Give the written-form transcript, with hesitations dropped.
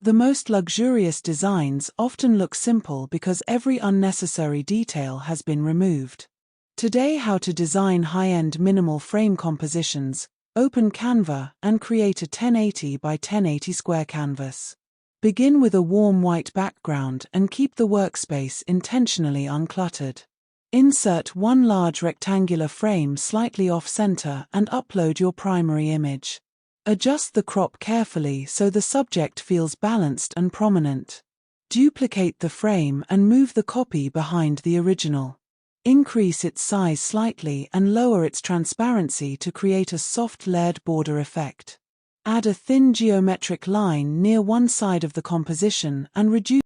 The most luxurious designs often look simple because every unnecessary detail has been removed. Today, how to design high-end minimal frame compositions. Open Canva and create a 1080 by 1080 square canvas. Begin with a warm white background and keep the workspace intentionally uncluttered. Insert one large rectangular frame slightly off-center and upload your primary image. Adjust the crop carefully so the subject feels balanced and prominent. Duplicate the frame and move the copy behind the original. Increase its size slightly and lower its transparency to create a soft layered border effect. Add a thin geometric line near one side of the composition and reduce